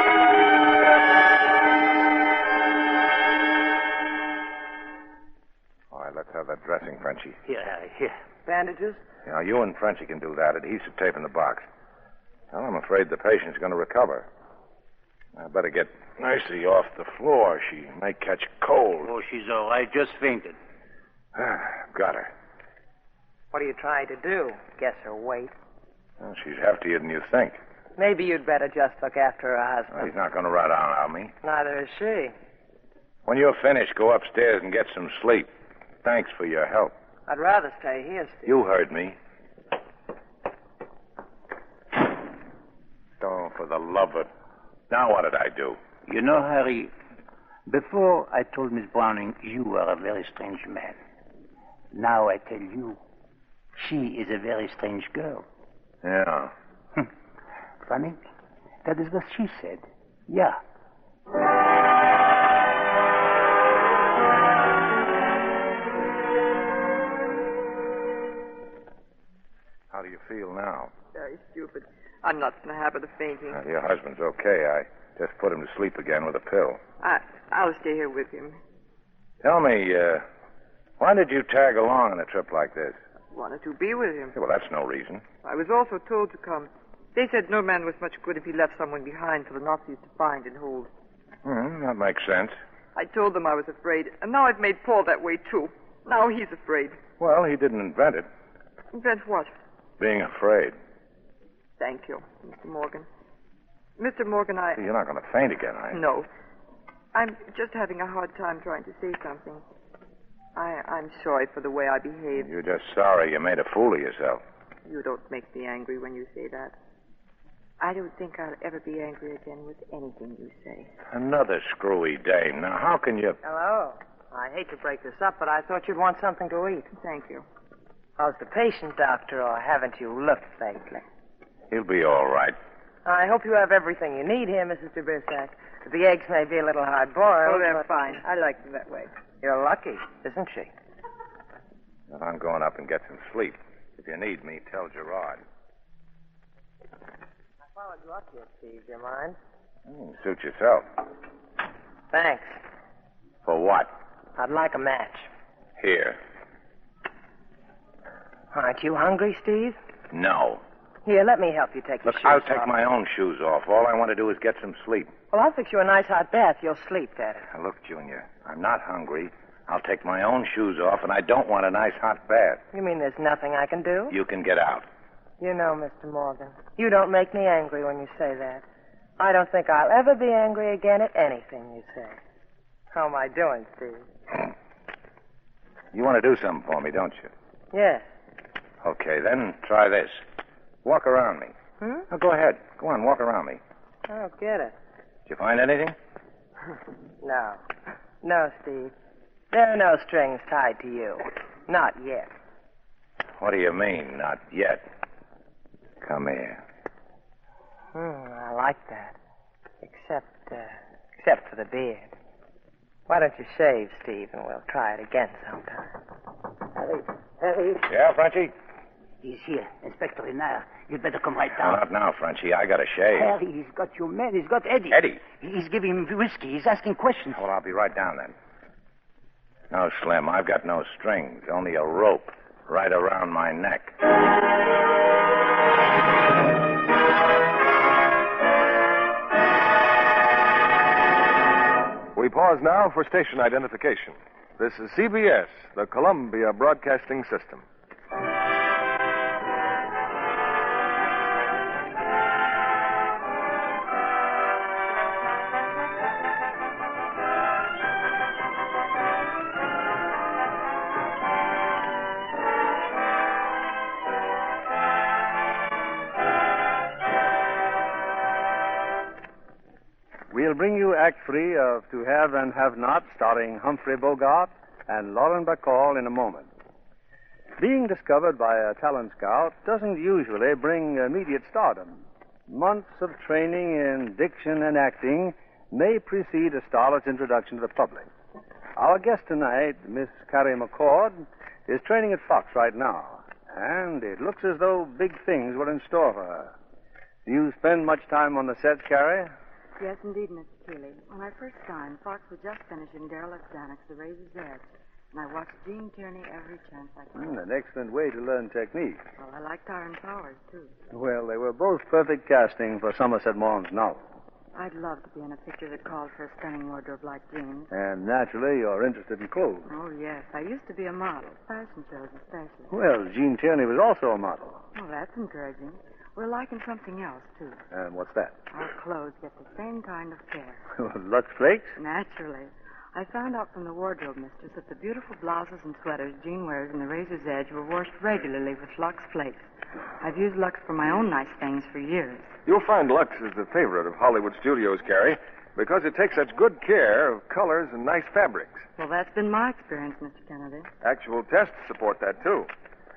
dressing, Frenchie. Here, Harry, here. Bandages? Now, you and Frenchie can do that. Adhesive tape in the box. Well, I'm afraid the patient's going to recover. I better get Mercy off the floor. She may catch cold. Oh, she's all right. Just fainted. Got her. What are you trying to do? Guess her weight. Well, she's heftier than you think. Maybe you'd better just look after her husband. Well, he's not going to run down on me. Neither is she. When you're finished, go upstairs and get some sleep. Thanks for your help. I'd rather stay here, Steve. You heard me. Oh, for the love of... Now what did I do? You know, Harry, before I told Miss Browning you were a very strange man. Now I tell you, she is a very strange girl. Yeah. Funny? That is what she said. Yeah. How do you feel now? Very stupid. I'm not in the habit of fainting. Your husband's okay. I just put him to sleep again with a pill. I'll stay here with him. Tell me, why did you tag along on a trip like this? Wanted to be with him. Yeah, well, that's no reason. I was also told to come. They said no man was much good if he left someone behind for the Nazis to find and hold. That makes sense. I told them I was afraid, and now I've made Paul that way, too. Now he's afraid. Well, he didn't invent it. Invent what? Being afraid. Thank you, Mr. Morgan. Mr. Morgan, You're not going to faint again, are you? No. I'm just having a hard time trying to say something. I'm sorry for the way I behaved. You're just sorry you made a fool of yourself. You don't make me angry when you say that. I don't think I'll ever be angry again with anything you say. Another screwy dame. Now, how can you... Hello. I hate to break this up, but I thought you'd want something to eat. Thank you. How's the patient, Doctor, or haven't you looked lately? He'll be all right. I hope you have everything you need here, Mrs. de Bersac. The eggs may be a little hard-boiled. Oh, they're but... fine. I like them that way. You're lucky, isn't she? Well, I'm going up and get some sleep. If you need me, tell Gerard. I followed you up here, Steve. Do you mind? Suit yourself. Thanks. For what? I'd like a match. Here. Aren't you hungry, Steve? No. Here, let me help you take your Look, shoes I'll off. take my own shoes off. All I want to do is get some sleep. Well, I'll fix you a nice hot bath. You'll sleep better. Now, look, Junior, I'm not hungry. I'll take my own shoes off, and I don't want a nice hot bath. You mean there's nothing I can do? You can get out. You know, Mr. Morgan, you don't make me angry when you say that. I don't think I'll ever be angry again at anything you say. How am I doing, Steve? You want to do something for me, don't you? Yes. Okay, then try this. Walk around me. Now, go ahead. Go on, walk around me. I don't get it. Did you find anything? No. No, Steve. There are no strings tied to you. Not yet. What do you mean, not yet? Come here. I like that. Except for the beard. Why don't you shave, Steve, and we'll try it again sometime. Harry. Yeah, Frenchie? He's here. Inspector Renard. You'd better come right No, down. not now, Frenchie. I got to shave. Harry, he's got your man. He's got Eddie. Eddie? He's giving him whiskey. He's asking questions. Well, I'll be right down then. No, Slim, I've got no strings. Only a rope right around my neck. We pause now for station identification. This is CBS, the Columbia Broadcasting System. We'll bring you Act 3 of To Have and Have Not, starring Humphrey Bogart and Lauren Bacall in a moment. Being discovered by a talent scout doesn't usually bring immediate stardom. Months of training in diction and acting may precede a starlet's introduction to the public. Our guest tonight, Miss Carrie McCord, is training at Fox right now, and it looks as though big things were in store for her. Do you spend much time on the sets, Carrie? Yes, indeed, Mr. Keeley. When I first saw him, Fox was just finishing Derelict Zanuck's The Razor's Edge. And I watch Gene Tierney every chance I can. An excellent way to learn technique. Well, I like Tyrone Powers, too. Well, they were both perfect casting for Somerset Maugham's novel. I'd love to be in a picture that called for a stunning wardrobe like Gene's. And naturally, you're interested in clothes. Oh, yes. I used to be a model, fashion shows especially. Well, Gene Tierney was also a model. Oh, that's encouraging. We're liking something else, too. And what's that? Our clothes get the same kind of care. Lux Flakes? Naturally. I found out from the wardrobe mistress that the beautiful blouses and sweaters Jean wears in the Razor's Edge were washed regularly with Lux Flakes. I've used Lux for my own nice things for years. You'll find Lux is the favorite of Hollywood studios, Carrie, because it takes such good care of colors and nice fabrics. Well, that's been my experience, Mr. Kennedy. Actual tests support that, too.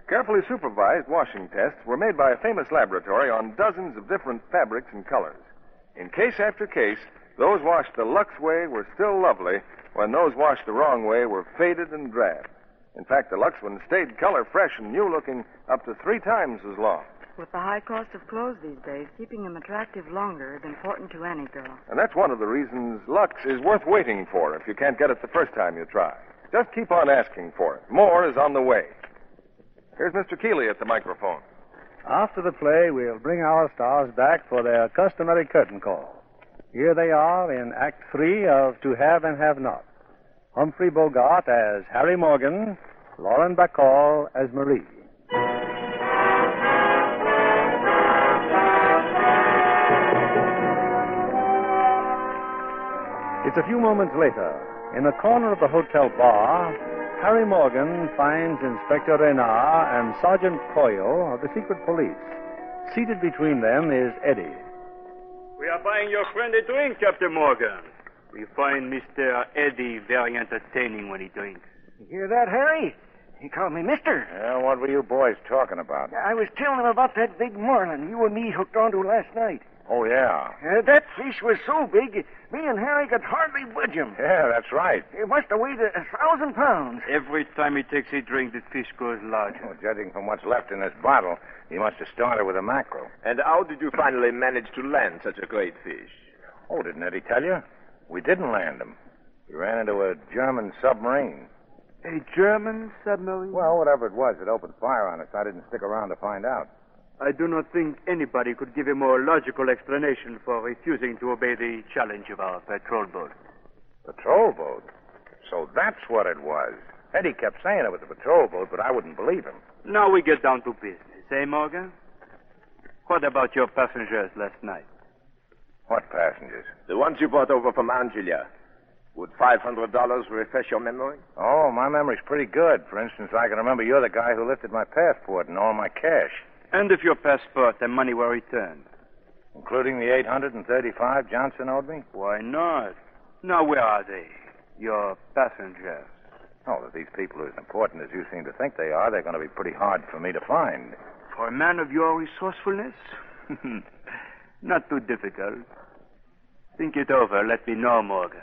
Carefully supervised washing tests were made by a famous laboratory on dozens of different fabrics and colors. In case after case, those washed the Lux way were still lovely, when those washed the wrong way were faded and drab. In fact, the Lux ones stayed color fresh and new-looking up to 3 times as long. With the high cost of clothes these days, keeping them attractive longer is important to any girl. And that's one of the reasons Lux is worth waiting for if you can't get it the first time you try. Just keep on asking for it. More is on the way. Here's Mr. Keeley at the microphone. After the play, we'll bring our stars back for their customary curtain call. Here they are in Act 3 of To Have and Have Not. Humphrey Bogart as Harry Morgan, Lauren Bacall as Marie. It's a few moments later. In a corner of the hotel bar, Harry Morgan finds Inspector Renard and Sergeant Coyle of the secret police. Seated between them is Eddie. We are buying your friend a drink, Captain Morgan. We find Mr. Eddie very entertaining when he drinks. You hear that, Harry? He called me mister. Yeah, what were you boys talking about? I was telling him about that big marlin you and me hooked onto last night. Oh, yeah. That fish was so big, me and Harry could hardly budge him. Yeah, that's right. It must have weighed 1,000 pounds. Every time he takes a drink, the fish grows larger. Well, judging from what's left in this bottle, he must have started with a mackerel. And how did you finally manage to land such a great fish? Oh, didn't Eddie tell you? We didn't land him. We ran into a German submarine. A German submarine? Well, whatever it was, it opened fire on us. I didn't stick around to find out. I do not think anybody could give a more logical explanation for refusing to obey the challenge of our patrol boat. Patrol boat? So that's what it was. Eddie kept saying it was a patrol boat, but I wouldn't believe him. Now we get down to business, eh, Morgan? What about your passengers last night? What passengers? The ones you brought over from Angelia. Would $500 refresh your memory? Oh, my memory's pretty good. For instance, I can remember you're the guy who lifted my passport and all my cash. And if your passport and money were returned? Including the $835 Johnson owed me? Why not? Now, where are they? Your passengers. Oh, if these people are as important as you seem to think they are, they're going to be pretty hard for me to find. For a man of your resourcefulness? Not too difficult. Think it over. Let me know, Morgan.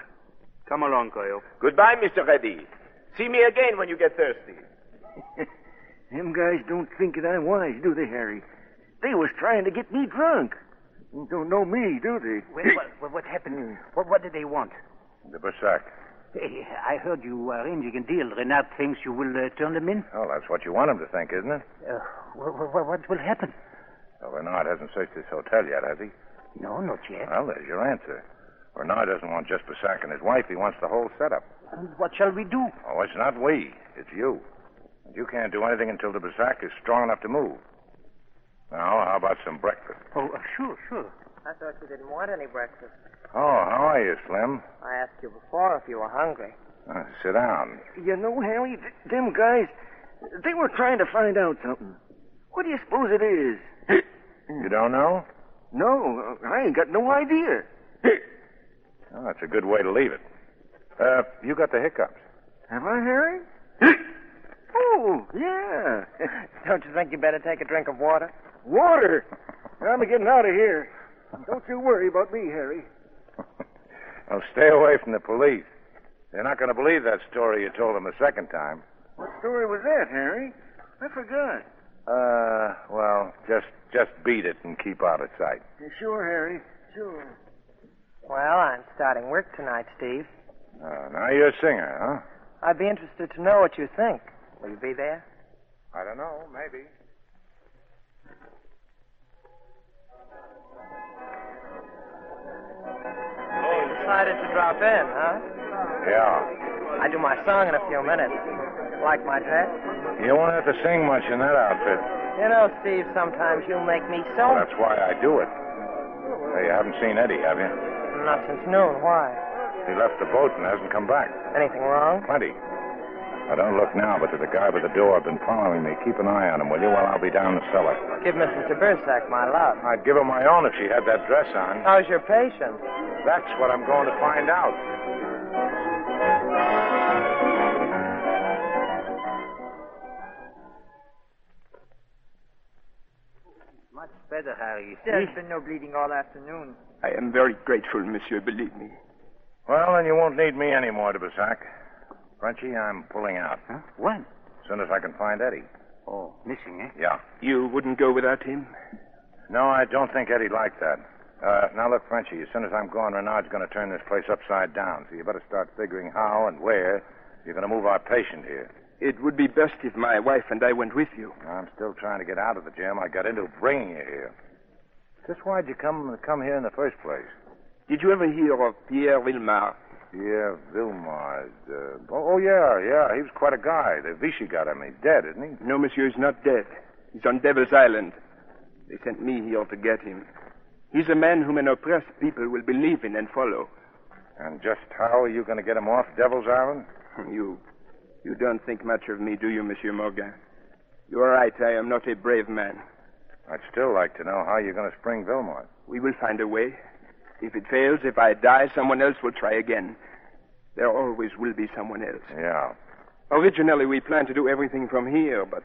Come along, Coyle. Goodbye, Mr. Reddy. See me again when you get thirsty. Them guys don't think that I'm wise, do they, Harry? They was trying to get me drunk. Don't know me, do they? Well, what happened? What did they want? The Berserk. Hey, I heard you arranging a deal. Renard thinks you will turn them in. Oh, that's what you want him to think, isn't it? What will happen? Well, Renard hasn't searched this hotel yet, has he? No, not yet. Well, there's your answer. Renard doesn't want just Berserk and his wife. He wants the whole setup. And what shall we do? Oh, it's not we. It's you. And you can't do anything until the Berserk is strong enough to move. Now, how about some breakfast? Oh, sure. I thought you didn't want any breakfast. Oh, how are you, Slim? I asked you before if you were hungry. Sit down. You know, Harry, them guys, they were trying to find out something. What do you suppose it is? You don't know? No, I ain't got no idea. Oh, that's a good way to leave it. You got the hiccups. Have I, Harry? Oh, yeah. Don't you think you better take a drink of water? Water? I'm getting out of here. Don't you worry about me, Harry. Well, stay away from the police. They're not going to believe that story you told them the second time. What story was that, Harry? I forgot. Well, just beat it and keep out of sight. Sure, Harry. Sure. Well, I'm starting work tonight, Steve. Now you're a singer, huh? I'd be interested to know what you think. Will you be there? I don't know. Maybe. You decided to drop in, huh? Yeah. I do my song in a few minutes. Like my dress? You won't have to sing much in that outfit. You know, Steve, sometimes you make me so... Well, that's why I do it. Hey, you haven't seen Eddie, have you? Not since noon. Why? He left the boat and hasn't come back. Anything wrong? Plenty. Now, don't look now, but there's a guy by the door been following me. Keep an eye on him, will you, while I'll be down the cellar. Give Mrs. de Bersac my love. I'd give her my own if she had that dress on. How's your patient? That's what I'm going to find out. Much better, Harry. There's been no bleeding all afternoon. I am very grateful, monsieur, believe me. Well, then you won't need me anymore, de Bersac. Frenchie, I'm pulling out. Huh? When? As soon as I can find Eddie. Oh, missing, eh? Yeah. You wouldn't go without him? No, I don't think Eddie'd like that. Now, look, Frenchie, as soon as I'm gone, Renard's going to turn this place upside down, so you better start figuring how and where you're going to move our patient here. It would be best if my wife and I went with you. I'm still trying to get out of the jam I got into bringing you here. Just why'd you come here in the first place? Did you ever hear of Pierre Villemar? Pierre Villemar. Yeah. He was quite a guy. The Vichy got him. He's dead, isn't he? No, monsieur, he's not dead. He's on Devil's Island. They sent me here to get him. He's a man whom an oppressed people will believe in and follow. And just how are you going to get him off Devil's Island? You don't think much of me, do you, Monsieur Morgan? You are right. I am not a brave man. I'd still like to know how you're going to spring Villemar. We will find a way. If it fails, if I die, someone else will try again. There always will be someone else. Yeah. Originally, we planned to do everything from here, but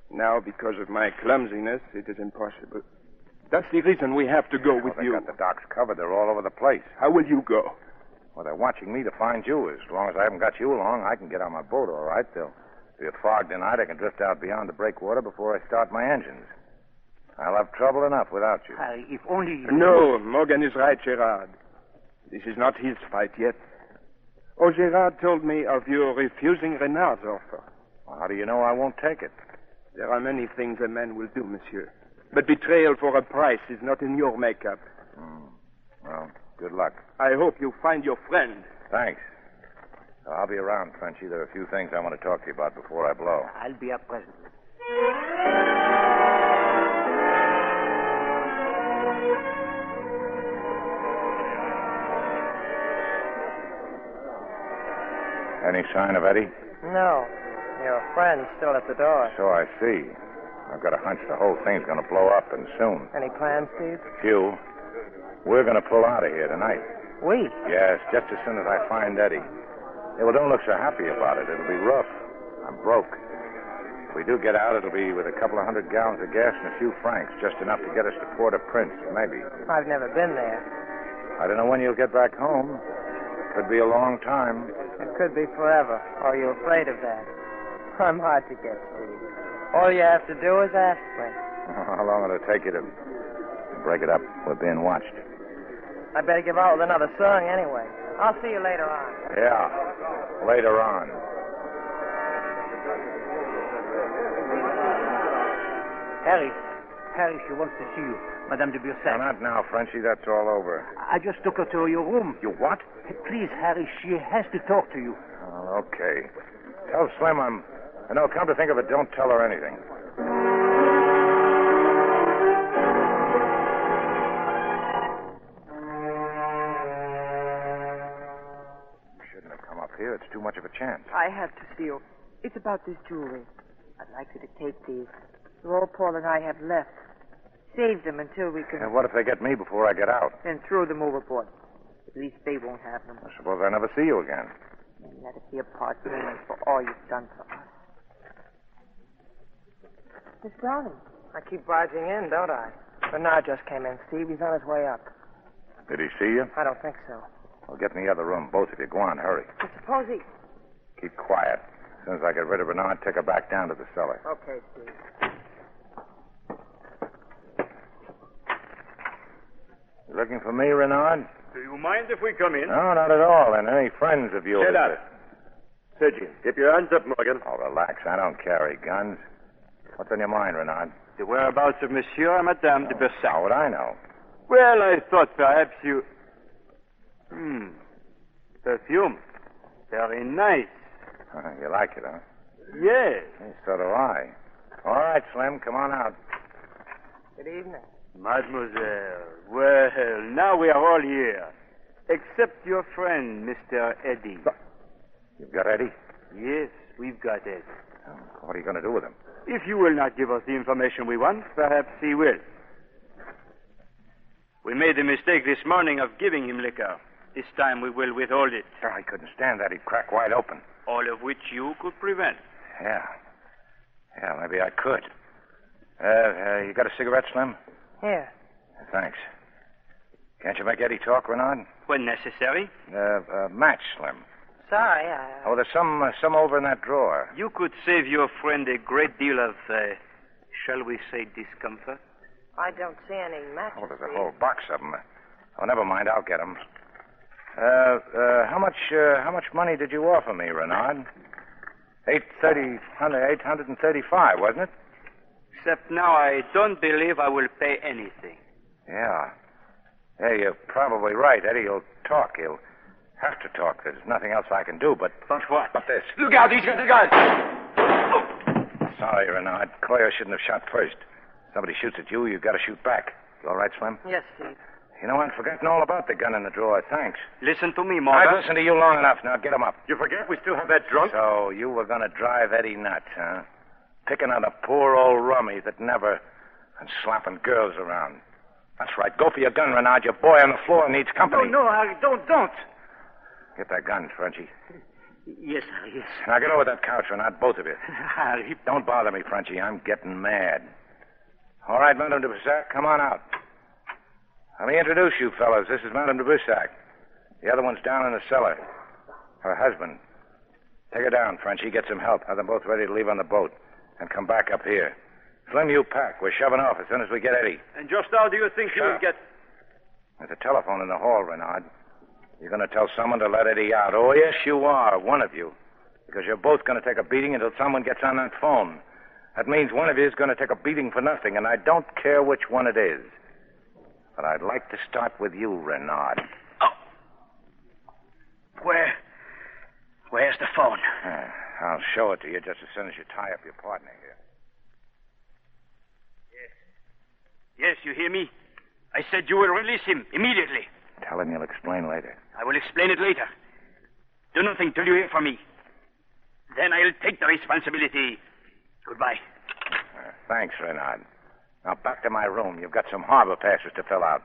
now, because of my clumsiness, it is impossible. That's the reason we have to go with they you. Got the docks covered. They're all over the place. How will you go? Well, they're watching me to find you. As long as I haven't got you along, I can get on my boat, all right. They'll be a fog tonight. I can drift out beyond the breakwater before I start my engines. I'll have trouble enough without you. Harry, if only you... No, Morgan is right, Gerard. This is not his fight yet. Oh, Gerard told me of your refusing Renard's offer. Well, how do you know I won't take it? There are many things a man will do, monsieur. But betrayal for a price is not in your makeup. Well, good luck. I hope you find your friend. Thanks. I'll be around, Frenchie. There are a few things I want to talk to you about before I blow. I'll be up presently. Any sign of Eddie? No. Your friend's still at the door. So I see. I've got a hunch the whole thing's going to blow up, and soon. Any plans, Steve? Few. We're going to pull out of here tonight. We? Yes, just as soon as I find Eddie. Yeah, well, don't look so happy about it. It'll be rough. I'm broke. If we do get out, it'll be with a couple of 100 gallons of gas and a few francs, just enough to get us to Port-au-Prince, maybe. I've never been there. I don't know when you'll get back home. Could be a long time. It could be forever. Are you afraid of that? I'm hard to get, Steve. All you have to do is ask me. How long will it take you to break it up? We're being watched. I better give out with another song anyway. I'll see you later on. Yeah, later on. Harry, she wants to see you. Madame de Bursac. No, not now, Frenchie. That's all over. I just took her to your room. You what? Please, Harry, she has to talk to you. Oh, okay. Tell Slim I'm... No, come to think of it, don't tell her anything. Shouldn't have come up here. It's too much of a chance. I have to see you. It's about this jewelry. I'd like you to take these. They're all Paul and I have left. Save them until we can... And what if they get me before I get out? Then throw them overboard. At least they won't have them. I suppose I never see you again. And let it be a part payment for all you've done for us. Miss Browning. I keep barging in, don't I? Bernard just came in, Steve. He's on his way up. Did he see you? I don't think so. Well, get in the other room, both of you. Go on, hurry. But suppose he... Keep quiet. As soon as I get rid of Bernard, take her back down to the cellar. Okay, Steve. You looking for me, Renard? Do you mind if we come in? No, not at all. And any friends of yours... Shut up. Searching. Keep your hands up, Morgan. Oh, relax. I don't carry guns. What's on your mind, Renard? The whereabouts of Monsieur and Madame de Bersac. How would I know? Well, I thought perhaps you... Perfume. Very nice. You like it, huh? Yes. So do I. All right, Slim, come on out. Good evening. Mademoiselle. Well, now we are all here. Except your friend, Mr. Eddie. You've got Eddie? Yes, we've got Eddie. What are you going to do with him? If you will not give us the information we want, perhaps he will. We made the mistake this morning of giving him liquor. This time we will withhold it. Oh, I couldn't stand that. He'd crack wide open. All of which you could prevent. Yeah, maybe I could. You got a cigarette, Slim? Here. Thanks. Can't you make Eddie talk, Renard? When necessary. Match, Slim. Sorry, Oh, there's some over in that drawer. You could save your friend a great deal of, shall we say, discomfort. I don't see any matches. Oh, there's a whole box of them. Oh, never mind. I'll get them. How much money did you offer me, Renard? $835, wasn't it? Except now I don't believe I will pay anything. Yeah, you're probably right. Eddie will talk. He'll have to talk. There's nothing else I can do but... But what? But this. Look out, he's got the gun. Sorry, Renard. Coyer shouldn't have shot first. Somebody shoots at you, you've got to shoot back. You all right, Slim? Yes, Steve. You know, I'd forgotten all about the gun in the drawer. Thanks. Listen to me, Morgan. I've listened to you long enough. Now get him up. You forget we still have that drunk? So you were going to drive Eddie nuts, huh? Picking on a poor old rummy that never... and slapping girls around. That's right. Go for your gun, Renard. Your boy on the floor needs company. No, Harry, don't. Get that gun, Frenchie. Yes, Harry, yes. Now get over that couch, Renard, both of you. Harry. Don't bother me, Frenchie. I'm getting mad. All right, Madame de Bersac, come on out. Let me introduce you, fellas. This is Madame de Bersac. The other one's down in the cellar. Her husband. Take her down, Frenchie. Get some help. Have them both ready to leave on the boat. And come back up here. Slim, you pack. We're shoving off as soon as we get Eddie. And just how do you think you will get... There's a telephone in the hall, Renard. You're going to tell someone to let Eddie out. Oh, yes, you are. One of you. Because you're both going to take a beating until someone gets on that phone. That means one of you is going to take a beating for nothing, and I don't care which one it is. But I'd like to start with you, Renard. Oh. Where's the phone? I'll show it to you just as soon as you tie up your partner here. Yes, you hear me? I said you will release him immediately. Tell him you'll explain later. I will explain it later. Do nothing till you hear from me. Then I'll take the responsibility. Goodbye. Thanks, Renard. Now back to my room. You've got some harbor passes to fill out.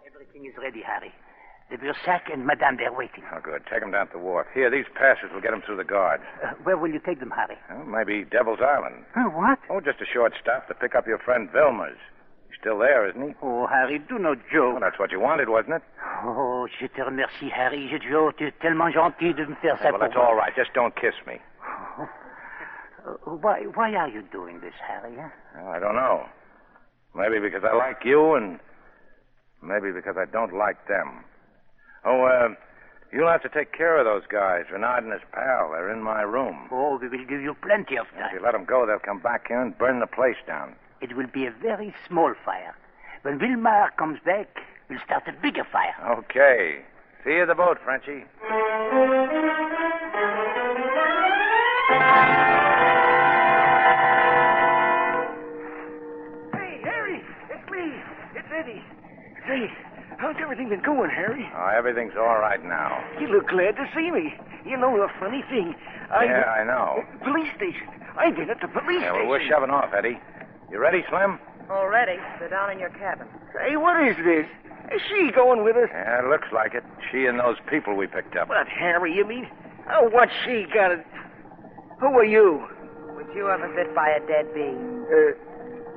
Everything is ready, Harry. The Bersac and Madame, they're waiting. Oh, good. Take them down to the wharf. Here, these passes will get them through the guards. Where will you take them, Harry? Well, maybe Devil's Island. What? Oh, just a short stop to pick up your friend Vilmers. He's still there, isn't he? Oh, Harry, do not joke. Well, that's what you wanted, wasn't it? Oh, je te remercie, Harry. Tu es tellement gentil de me faire ça Well, that's all right. Just don't kiss me. Why are you doing this, Harry? Huh? Well, I don't know. Maybe because I like you, and maybe because I don't like them. Oh, you'll have to take care of those guys, Renard and his pal. They're in my room. Oh, we will give you plenty of time. If you let them go, they'll come back here and burn the place down. It will be a very small fire. When Wilmar comes back, we'll start a bigger fire. Okay. See you at the boat, Frenchie. Hey, Harry, it's me. It's Eddie. Say, how's everything been going, Harry? Oh, everything's all right now. You look glad to see me. You know, a funny thing. Yeah, I know. Police station. I've been at the police Yeah, station. well, we're shoving off, Eddie. You ready, Slim? All ready. They're down in your cabin. Hey, what is this? Is she going with us? Yeah, it looks like it. She and those people we picked up. What, Harry, you mean? Oh, what's she got to... Who are you? Was you ever bit by a dead bee?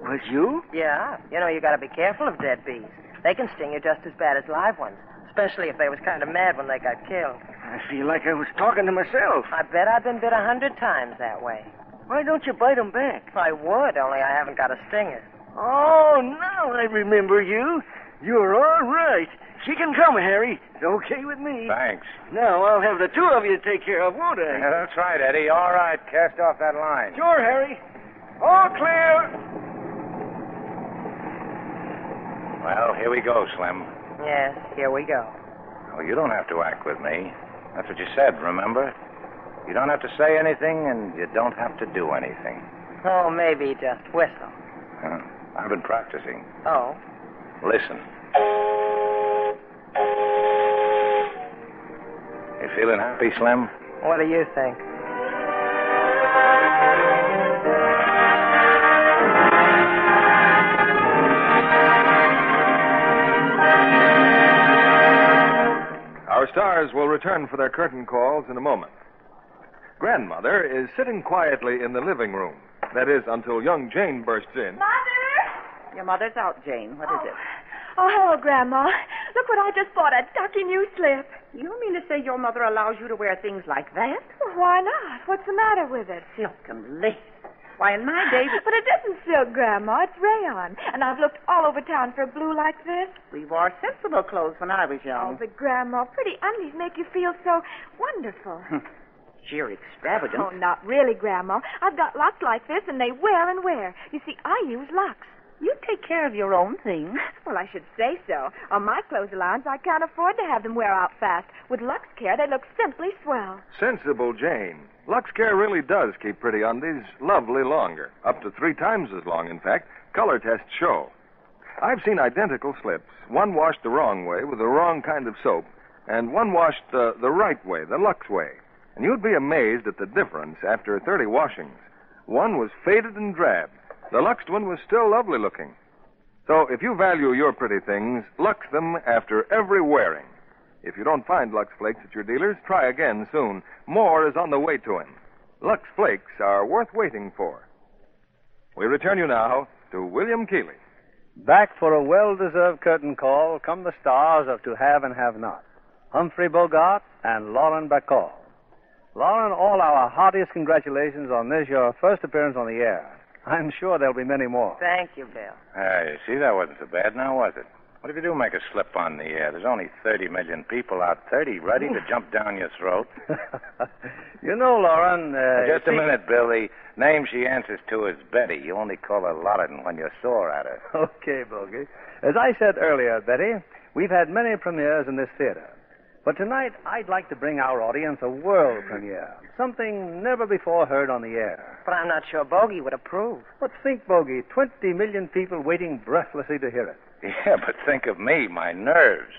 Was you? Yeah. You know, you got to be careful of dead bees. They can sting you just as bad as live ones, especially if they was kind of mad when they got killed. I feel like I was talking to myself. I bet I've been bit 100 times that way. Why don't you bite them back? I would, only I haven't got a stinger. Oh, now I remember you. You're all right. She can come, Harry. It's okay with me. Thanks. Now I'll have the two of you take care of, won't I? Yeah, that's right, Eddie. All right, cast off that line. Sure, Harry. All clear. Well, here we go, Slim. Yes, here we go. Oh, you don't have to act with me. That's what you said, remember? You don't have to say anything, and you don't have to do anything. Oh, maybe just whistle. I've been practicing. Oh? Listen. You feeling happy, Slim? What do you think? Our stars will return for their curtain calls in a moment. Grandmother is sitting quietly in the living room. That is, until young Jane bursts in. Mother! Your mother's out, Jane. What is it? Oh, hello, Grandma. Look what I just bought, a ducky new slip. You mean to say your mother allows you to wear things like that? Well, why not? What's the matter with it? Silk and lace. Why, in my days... But it isn't silk, Grandma. It's rayon. And I've looked all over town for a blue like this. We wore sensible clothes when I was Oh, young. but Grandma, pretty undies make you feel so wonderful. Sheer extravagance. Oh, not really, Grandma. I've got locks like this, and they wear and wear. You see, I use locks. You take care of your own things. Well, I should say so. On my clothes allowance, I can't afford to have them wear out fast. With Lux Care, they look simply swell. Sensible Jane. Lux Care really does keep pretty undies lovely longer. Up to 3 times as long, in fact. Color tests show. I've seen identical slips. One washed the wrong way with the wrong kind of soap, and one washed the right way, the Lux way. And you'd be amazed at the difference after 30 washings. One was faded and drab. The Luxed one was still lovely looking. So if you value your pretty things, Lux them after every wearing. If you don't find Lux Flakes at your dealers, try again soon. More is on the way to him. Lux Flakes are worth waiting for. We return you now to William Keighley. Back for a well-deserved curtain call come the stars of To Have and Have Not, Humphrey Bogart and Lauren Bacall. Lauren, all our heartiest congratulations on this, your first appearance on the air. I'm sure there'll be many more. Thank you, Bill. You see, that wasn't so bad now, was it? What if you do make a slip on the air? There's only 30 million people out, 30 ready to jump down your throat. You know, Lauren... Just a minute, Bill. The name she answers to is Betty. You only call her Loredan when you're sore at her. Okay, Bogey. As I said earlier, Betty, we've had many premieres in this theater. But tonight, I'd like to bring our audience a world premiere. Something never before heard on the air. But I'm not sure Bogey would approve. But think, Bogey, 20 million people waiting breathlessly to hear it. Yeah, but think of me, my nerves.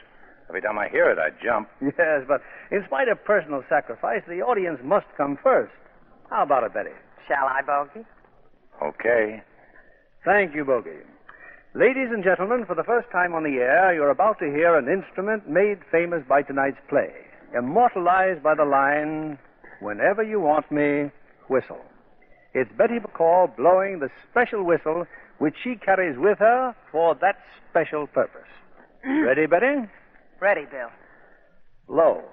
Every time I hear it, I jump. Yes, but in spite of personal sacrifice, the audience must come first. How about it, Betty? Shall I, Bogey? Okay. Thank you, Bogey. Ladies and gentlemen, for the first time on the air, you're about to hear an instrument made famous by tonight's play, immortalized by the line, "Whenever you want me, whistle." It's Betty Bacall blowing the special whistle which she carries with her for that special purpose. Ready, Betty? Ready, Bill. Low.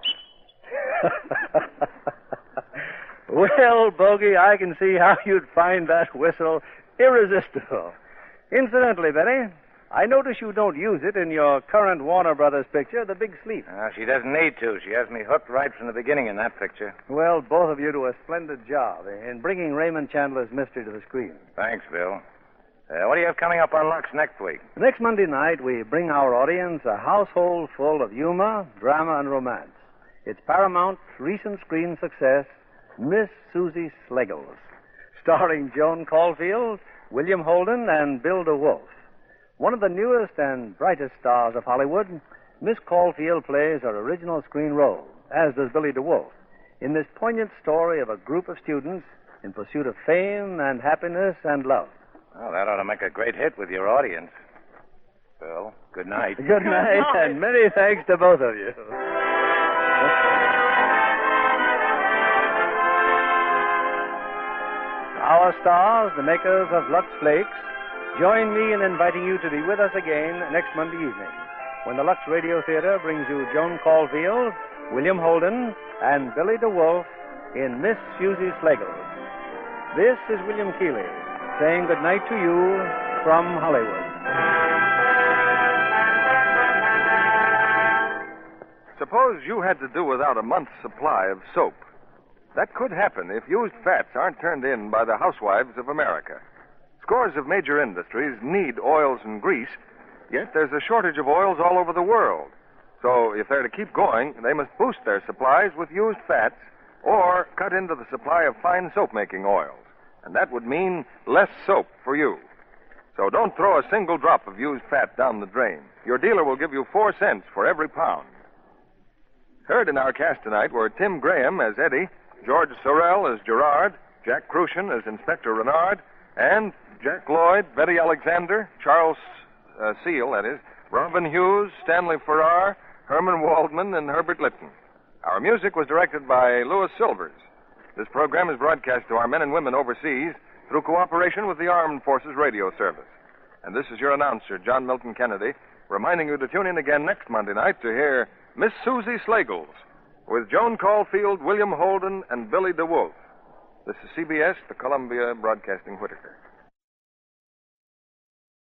Well, Bogey, I can see how you'd find that whistle irresistible. Incidentally, Betty, I notice you don't use it in your current Warner Brothers picture, The Big Sleep. She doesn't need to. She has me hooked right from the beginning in that picture. Well, both of you do a splendid job in bringing Raymond Chandler's mystery to the screen. Thanks, Bill. What do you have coming up on Lux next week? Next Monday night, we bring our audience a household full of humor, drama, and romance. It's Paramount's recent screen success, Miss Susie Sliggles, starring Joan Caulfield, William Holden, and Bill DeWolf. One of the newest and brightest stars of Hollywood, Miss Caulfield plays her original screen role, as does Billy DeWolf, in this poignant story of a group of students in pursuit of fame and happiness and love. Oh, that ought to make a great hit with your audience. Bill, good night. Good night, and many thanks to both of you. Our stars, the makers of Lux Flakes, join me in inviting you to be with us again next Monday evening, when the Lux Radio Theater brings you Joan Caulfield, William Holden, and Billy DeWolf in Miss Susie Sliggles. This is William Keighley saying good night to you from Hollywood. Suppose you had to do without a month's supply of soap. That could happen if used fats aren't turned in by the housewives of America. Scores of major industries need oils and grease, yet there's a shortage of oils all over the world. So if they're to keep going, they must boost their supplies with used fats or cut into the supply of fine soap-making oils. And that would mean less soap for you. So don't throw a single drop of used fat down the drain. Your dealer will give you 4 cents for every pound. Heard in our cast tonight were Tim Graham as Eddie, George Sorrell as Gerard, Jack Crucian as Inspector Renard, and Jack Lloyd, Betty Alexander, Charles Seal, that is, Robin Hughes, Stanley Farrar, Herman Waldman, and Herbert Litton. Our music was directed by Louis Silvers. This program is broadcast to our men and women overseas through cooperation with the Armed Forces Radio Service. And this is your announcer, John Milton Kennedy, reminding you to tune in again next Monday night to hear Miss Susie Slagles with Joan Caulfield, William Holden, and Billy DeWolf. This is CBS, the Columbia Broadcasting Whitaker.